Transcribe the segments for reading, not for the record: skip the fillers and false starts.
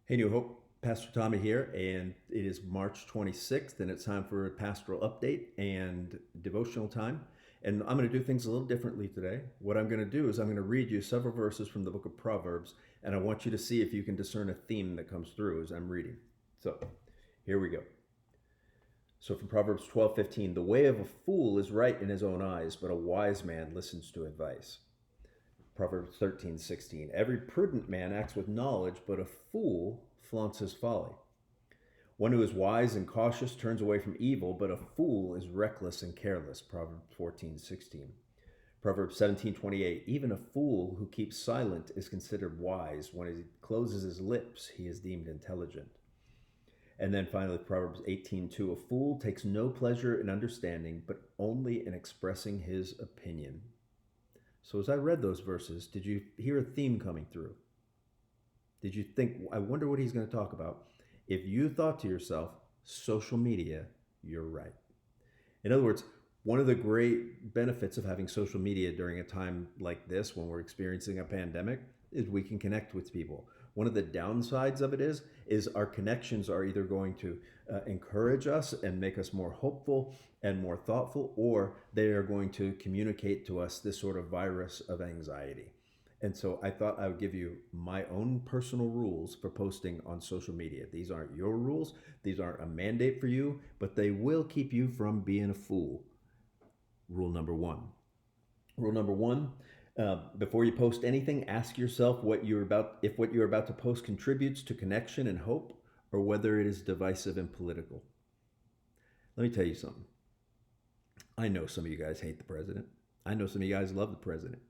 Hey, New Hope. Pastor Tommy here, and it is March 26th, and it's time for a pastoral update and devotional time. And I'm going to do things a little differently today. What I'm going to do is I'm going to read you several verses from the book of Proverbs, and I want you to see if you can discern a theme that comes through as I'm reading. So, here we go. So, from Proverbs 12:15, the way of a fool is right in his own eyes, but a wise man listens to advice. Proverbs 13:16. Every prudent man acts with knowledge, but a fool flaunts his folly. One who is wise and cautious turns away from evil, but a fool is reckless and careless. Proverbs 14:16. Proverbs 17:28. Even a fool who keeps silent is considered wise. When he closes his lips, he is deemed intelligent. And then finally, Proverbs 18:2. A fool takes no pleasure in understanding, but only in expressing his opinion. So as I read those verses, did you hear a theme coming through? Did you think, I wonder what he's going to talk about? If you thought to yourself, social media, you're right. In other words, one of the great benefits of having social media during a time like this, when we're experiencing a pandemic, is we can connect with people. One of the downsides of it is our connections are either going to encourage us and make us more hopeful and more thoughtful, or they are going to communicate to us this sort of virus of anxiety. And so I thought I would give you my own personal rules for posting on social media. These aren't your rules, these aren't a mandate for you, but they will keep you from being a fool. Rule number one. Rule number one, before you post anything, ask yourself if what you're about to post contributes to connection and hope, or whether it is divisive and political. Let me tell you something. I know some of you guys hate the president. I know some of you guys love the president.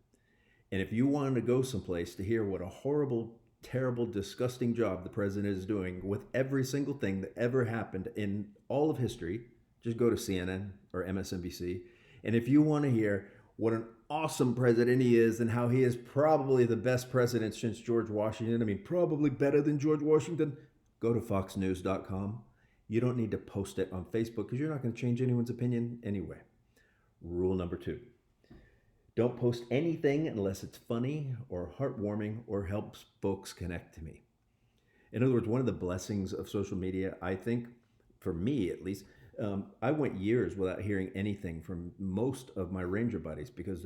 And if you wanted to go someplace to hear what a horrible, terrible, disgusting job the president is doing with every single thing that ever happened in all of history, just go to CNN or MSNBC. And if you want to hear what an awesome president he is and how he is probably the best president since George Washington, I mean, probably better than George Washington, go to foxnews.com. You don't need to post it on Facebook because you're not going to change anyone's opinion anyway. Rule number two. Don't post anything unless it's funny or heartwarming or helps folks connect to me. In other words, one of the blessings of social media, I think, for me at least, I went years without hearing anything from most of my Ranger buddies because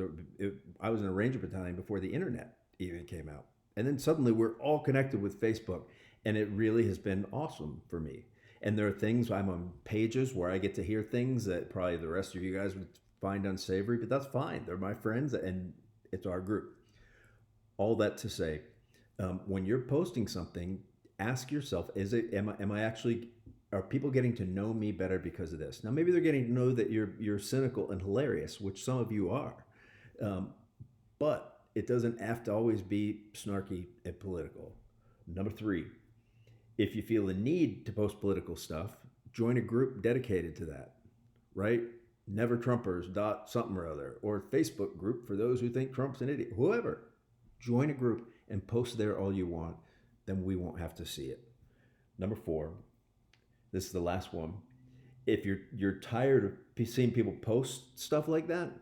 I was in a Ranger battalion before the internet even came out. And then suddenly we're all connected with Facebook, and it really has been awesome for me. And there are things, I'm on pages where I get to hear things that probably the rest of you guys would find unsavory, but that's fine. They're my friends, and it's our group. All that to say, when you're posting something, ask yourself: am I actually? Are people getting to know me better because of this? Now, maybe they're getting to know that you're cynical and hilarious, which some of you are, but it doesn't have to always be snarky and political. Number three, if you feel the need to post political stuff, join a group dedicated to that, right? Never Trumpers dot something or other, or Facebook group for those who think Trump's an idiot. Whoever, join a group and post there all you want. Then we won't have to see it. Number four, this is the last one. If you're tired of seeing people post stuff like that,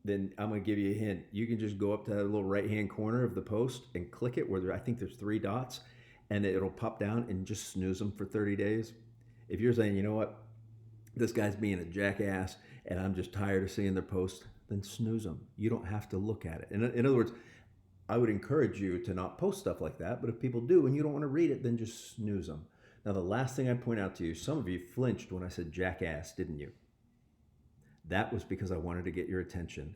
then I'm gonna give you a hint. You can just go up to that little right hand corner of the post and click it I think there's three dots, and it'll pop down and just snooze them for 30 days. If you're saying, you know what, this guy's being a jackass and I'm just tired of seeing their post, then snooze them. You don't have to look at it. In other words, I would encourage you to not post stuff like that, but if people do and you don't want to read it, then just snooze them. Now, the last thing I point out to you, some of you flinched when I said jackass, didn't you? That was because I wanted to get your attention.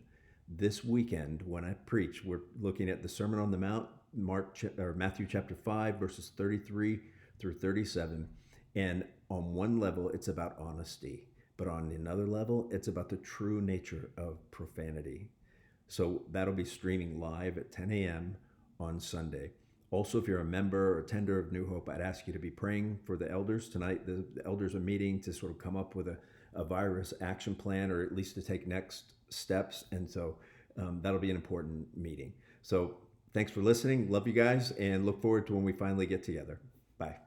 This weekend, when I preach, we're looking at the Sermon on the Mount, Matthew chapter 5, verses 33 through 37. And on one level, it's about honesty. But on another level, it's about the true nature of profanity. So that'll be streaming live at 10 a.m. on Sunday. Also, if you're a member or attender of New Hope, I'd ask you to be praying for the elders tonight. The elders are meeting to sort of come up with a virus action plan, or at least to take next steps. And so that'll be an important meeting. So thanks for listening. Love you guys, and look forward to when we finally get together. Bye.